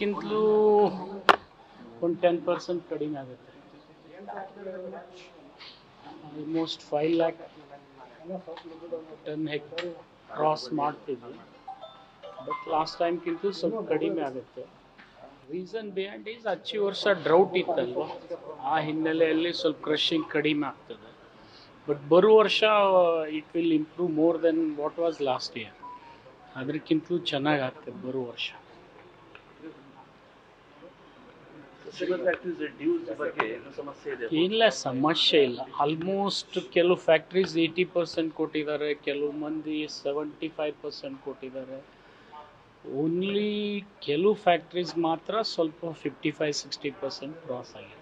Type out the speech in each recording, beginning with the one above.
ಇದಕ್ಕಿಂತಲೂ ಒಂದು 10% ಕಡಿಮೆ ಆಗುತ್ತೆ. ಆಲ್ಮೋಸ್ಟ್ 5 lakh ಟನ್ ಕ್ರಾಸ್ ಮಾಡ್ತಿದ್ವಿ, ಬಟ್ ಲಾಸ್ಟ್ ಟೈಮ್ಗಿಂತೂ ಸ್ವಲ್ಪ ಕಡಿಮೆ ಆಗುತ್ತೆ. ರೀಸನ್ ಬಿಹೈಂಡ್ ಈಸ್ ಹಚ್ಚಿ ವರ್ಷ ಡ್ರೌಟ್ ಇತ್ತಲ್ವ, ಆ ಹಿನ್ನೆಲೆಯಲ್ಲಿ ಸ್ವಲ್ಪ ಕ್ರಷಿಂಗ್ ಕಡಿಮೆ ಆಗ್ತದೆ. ಬಟ್ ಬರೋ ವರ್ಷ it will improve more than what was last year. ಅದಕ್ಕಿಂತಲೂ ಚೆನ್ನಾಗಿ ಆಗ್ತದೆ ಬರೋ ವರ್ಷ. ಇಲ್ಲ, ಸಮಸ್ಯೆ ಇಲ್ಲ. ಆಲ್ಮೋಸ್ಟ್ ಕೆಲವು ಫ್ಯಾಕ್ಟ್ರೀಸ್ 80% ಕೊಟ್ಟಿದ್ದಾರೆ, ಕೆಲವು ಮಂದಿ 75% ಕೊಟ್ಟಿದ್ದಾರೆ. ಓನ್ಲಿ ಕೆಲವು ಫ್ಯಾಕ್ಟ್ರೀಸ್ ಮಾತ್ರ ಸ್ವಲ್ಪ 55-60% ಕ್ರಾಸ್ ಆಗಿದೆ.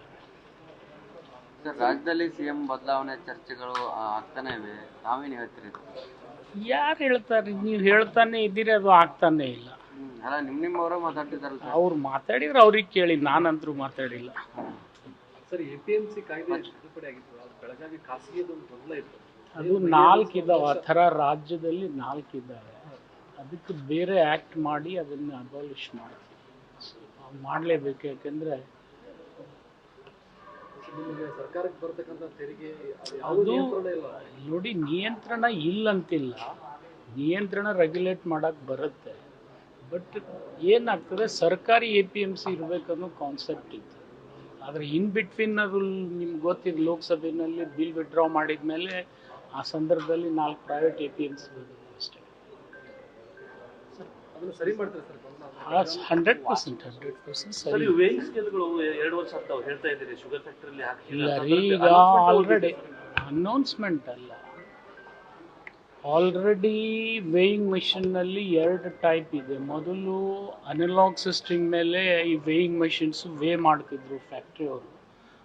ರಾಜ್ಯದಲ್ಲಿ ಸಿಎಂ ಬದಲಾವಣೆ ಚರ್ಚೆಗಳು ಆಗ್ತಾನೆ ಇವೆ, ತಾವೇನು ಹೇಳ್ತೀರಿ? ಯಾರು ಹೇಳ್ತಾರೆ? ನೀವು ಹೇಳ್ತಾನೆ ಇದ್ದೀರಿ, ಅದು ಆಗ್ತಾನೆ ಇಲ್ಲ. ಅಲ್ಲ, ನಿಮ್ಮವರ ಮಾತಾಡ್ತಿದಾರಲ್ಲ, ಅವ್ರು ಮಾತಾಡಿದ್ರೆ ಅವ್ರಿಗೆ ಕೇಳಿ, ನಾನಂತರೂ ಮಾತಾಡಿಲ್ಲ. ಸರ್, APMC ಕಾಯ್ದೆ ತಿದ್ದುಪಡಿ ಆಗಿತ್ತು, ಅದು ಬೆಳಗಾವಿ ಖಾಸಗಿದು ಒಂದು ಗೊಂದಲ ಇತ್ತು. ಅದು 4 ಇದ್ದಾವೆ, ಆ ಥರ ರಾಜ್ಯದಲ್ಲಿ 4 ಇದ್ದಾವೆ. ಅದಕ್ಕೆ ಬೇರೆ ಆ್ಯಕ್ಟ್ ಮಾಡಿ ಅದನ್ನು ಅಬಾಲಿಷ್ ಮಾಡಿ ಮಾಡಲೇಬೇಕು. ಯಾಕೆಂದರೆ ಸರ್ಕಾರಕ್ಕೆ ಬರ್ತಕ್ಕಂಥ ತೆರಿಗೆ ಅದು ನೋಡಿ, ನಿಯಂತ್ರಣ ಇಲ್ಲಂತಿಲ್ಲ, ನಿಯಂತ್ರಣ ರೆಗ್ಯುಲೇಟ್ ಮಾಡೋಕ್ಕೆ ಬರುತ್ತೆ. ಬಟ್ ಏನಾಗ್ತದೆ, ಸರ್ಕಾರಿ APMC ಇರಬೇಕನ್ನೋ ಕಾನ್ಸೆಪ್ಟ್ ಇತ್ತು. ಆದರೆ ಇನ್ ಬಿಟ್ವೀನ್ ಅದು ನಿಮ್ಗೆ ಗೊತ್ತಿದೆ, ಲೋಕಸಭೆಯಲ್ಲಿ ಬಿಲ್ ವಿಡ್ರಾ ಮಾಡಿದ ಮೇಲೆ ಆ ಸಂದರ್ಭದಲ್ಲಿ 4 ಪ್ರೈವೇಟ್ APMC ಬಂದಿದೆ ಅಷ್ಟೇ. ಅದನ್ನು ಸರಿ ಮಾಡ್ತಾರೆ ಸರ್? 100% ಸರಿ. ಇಲ್ಲ ರೀ, ಈಗ ಆಲ್ರೆಡಿ ಅನೌನ್ಸ್ಮೆಂಟ್ ಅಲ್ಲ, ಆಲ್ರೆಡಿ ವೇಯಿಂಗ್ ಮಿಷನ್ನಲ್ಲಿ 2 ಟೈಪ್ ಇದೆ. ಮೊದಲು ಅನಲಾಗ್ ಸಿಸ್ಟಮ್ ಮೇಲೆ ಈ ವೇಯಿಂಗ್ ಮೆಷಿನ್ಸ್ ವೇ ಮಾಡ್ತಿದ್ರು ಫ್ಯಾಕ್ಟ್ರಿಯವರು.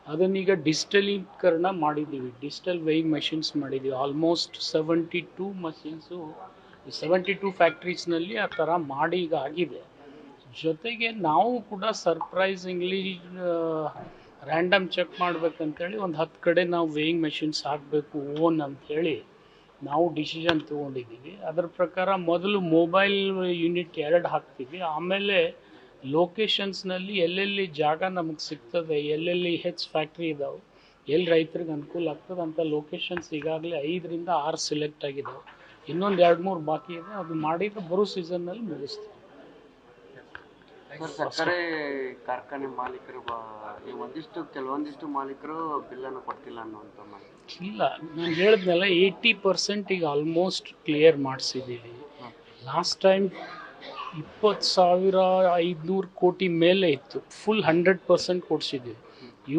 ಅದನ್ನೀಗ ಡಿಜಿಟಲೀಕರಣ ಮಾಡಿದ್ದೀವಿ, ಡಿಜಿಟಲ್ ವೇಯಿಂಗ್ ಮೆಷಿನ್ಸ್ ಮಾಡಿದ್ದೀವಿ. ಆಲ್ಮೋಸ್ಟ್ 72 ಮಷಿನ್ಸು 72 ಫ್ಯಾಕ್ಟ್ರೀಸ್ನಲ್ಲಿ ಆ ಥರ ಮಾಡಿ ಈಗ ಆಗಿದೆ. ಜೊತೆಗೆ ನಾವು ಕೂಡ ಸರ್ಪ್ರೈಸಿಂಗ್ಲಿ ರ್ಯಾಂಡಮ್ ಚೆಕ್ ಮಾಡ್ಬೇಕಂತೇಳಿ ಒಂದು 10 ಕಡೆ ನಾವು ವೇಯಿಂಗ್ ಮೆಷಿನ್ಸ್ ಹಾಕಬೇಕು ಓನ್ ಅಂಥೇಳಿ ನಾವು ಡಿಸಿಷನ್ ತೊಗೊಂಡಿದ್ದೀವಿ. ಅದರ ಪ್ರಕಾರ ಮೊದಲು ಮೊಬೈಲ್ ಯೂನಿಟ್ 2 ಹಾಕ್ತೀವಿ, ಆಮೇಲೆ ಲೊಕೇಶನ್ಸ್ನಲ್ಲಿ ಎಲ್ಲೆಲ್ಲಿ ಜಾಗ ನಮಗೆ ಸಿಗ್ತದೆ, ಎಲ್ಲೆಲ್ಲಿ ಫ್ಯಾಕ್ಟ್ರಿ ಇದ್ದಾವೆ, ಎಲ್ಲಿ ರೈತರಿಗೆ ಅನುಕೂಲ ಆಗ್ತದೆ ಅಂತ ಲೊಕೇಶನ್ಸ್ ಈಗಾಗಲೇ 5ರಿಂದ 6 ಸೆಲೆಕ್ಟ್ ಆಗಿದ್ದಾವೆ. ಇನ್ನೊಂದು 2-3 ಬಾಕಿ ಇದೆ, ಅದು ಮಾಡಿದ್ರೆ ಬರೋ ಸೀಸನ್ನಲ್ಲಿ ಮುಗಿಸ್ತೀವಿ. ಸರ್ಕಾರಿ ಕಾರ್ಖಾನೆ ಮಾಲೀಕರು ಕೆಲವೊಂದಿಷ್ಟು ಮಾಲೀಕರು ಬಿಲ್ಲನ್ನು ಕೊಡ್ತಿಲ್ಲ ಅನ್ನುವಂಥ ಮಾಹಿತಿ. ಇಲ್ಲ, ನಾನು ಹೇಳಿದ್ನಲ್ಲ, 80% ಈಗ ಆಲ್ಮೋಸ್ಟ್ ಕ್ಲಿಯರ್ ಮಾಡಿಸಿದ್ದೀವಿ. ಲಾಸ್ಟ್ ಟೈಮ್ 20,500 ಕೋಟಿ ಮೇಲೆ ಇತ್ತು, ಫುಲ್ 100% ಕೊಡಿಸಿದ್ದೀವಿ.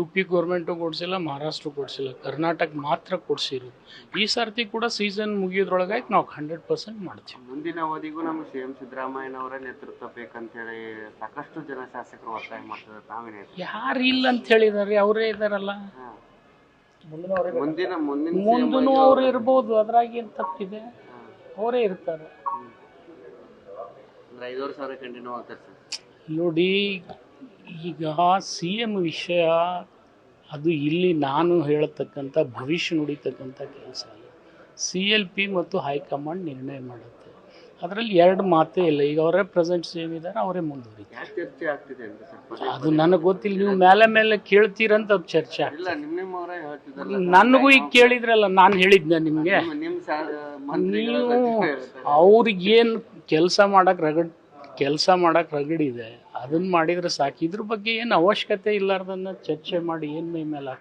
UP ಗೌರ್ಮೆಂಟು ಕೊಡಿಸಿಲ್ಲ, ಮಹಾರಾಷ್ಟ್ರ ಕೊಡಿಸಿಲ್ಲ, ಕರ್ನಾಟಕ ಮಾತ್ರ ಕೊಡಿಸಿರೋದು. ಈ ಸರ್ತಿ ಕೂಡ ಸೀಸನ್ ಮುಗಿಯೋದ್ರೊಳಗಾಗಿ ನಾವು 100% ಮಾಡ್ತೀವಿ. ಮುಂದಿನ ಅವಧಿಗೂ ನಮಗೆ CM ಸಿದ್ದರಾಮಯ್ಯನವರ ನೇತೃತ್ವ ಬೇಕಂತೇಳಿ ಸಾಕಷ್ಟು ಜನ ಶಾಸಕರು ಒತ್ತಾಯ ಮಾಡ್ತಾರೆ, ತಾವೇನೇ? ಯಾರು ಇಲ್ಲ ಅಂತ ಹೇಳಿದಾರೆ, ಅವರೇ ಇದ್ದಾರಲ್ಲ. ಮುಂದೂ ಅವ್ರು ಇರ್ಬೋದು, ಅದ್ರಾಗ ಏನು ತಪ್ಪಿದೆ, ಅವರೇ ಇರ್ತಾರೆ. 5,000 ಕಂಟಿನ್ಯೂ ಆಗ್ತಾರೆ ಸರ್. ನೋಡಿ, ಈಗ CM ವಿಷಯ ಅದು ಇಲ್ಲಿ ನಾನು ಹೇಳತಕ್ಕಂಥ ಭವಿಷ್ಯ ನುಡಿತಕ್ಕಂಥ ಕೆಲಸ ಅಲ್ಲ. CLP ಮತ್ತು ಹೈಕಮಾಂಡ್ ನಿರ್ಣಯ ಮಾಡುತ್ತೆ. ಅದರಲ್ಲಿ 2 ಮಾತೇ ಇಲ್ಲ. ಈಗ ಅವರೇ ಪ್ರೆಸೆಂಟ್ CM ಇದ್ದಾರೆ, ಅವರೇ ಮುಂದುವರಿತಾರೆ. ಚರ್ಚೆ ಆಗ್ತಿದೆ ಅಂತ ಸರ್? ಅದು ನನಗೆ ಗೊತ್ತಿಲ್ಲ, ನೀವು ಮೇಲೆ ಕೇಳ್ತೀರಂತ ಅದು ಚರ್ಚೆ ಆಗ್ತದೆ. ನನಗೂ ಈಗ ಕೇಳಿದ್ರಲ್ಲ, ನಾನು ಹೇಳಿದ್ನ ನಿಮಗೆ, ನೀವು ಅವ್ರಿಗೇನು ಕೆಲಸ ಮಾಡಕ್ಕೆ ರಗಡಿದೆ ಅದನ್ನು ಮಾಡಿದರೆ ಸಾಕು. ಇದ್ರ ಬಗ್ಗೆ ಏನು ಅವಶ್ಯಕತೆ ಇಲ್ಲಾರ್ದನ್ನ ಚರ್ಚೆ ಮಾಡಿ ಏನು ಮೈ ಮೇಲೆ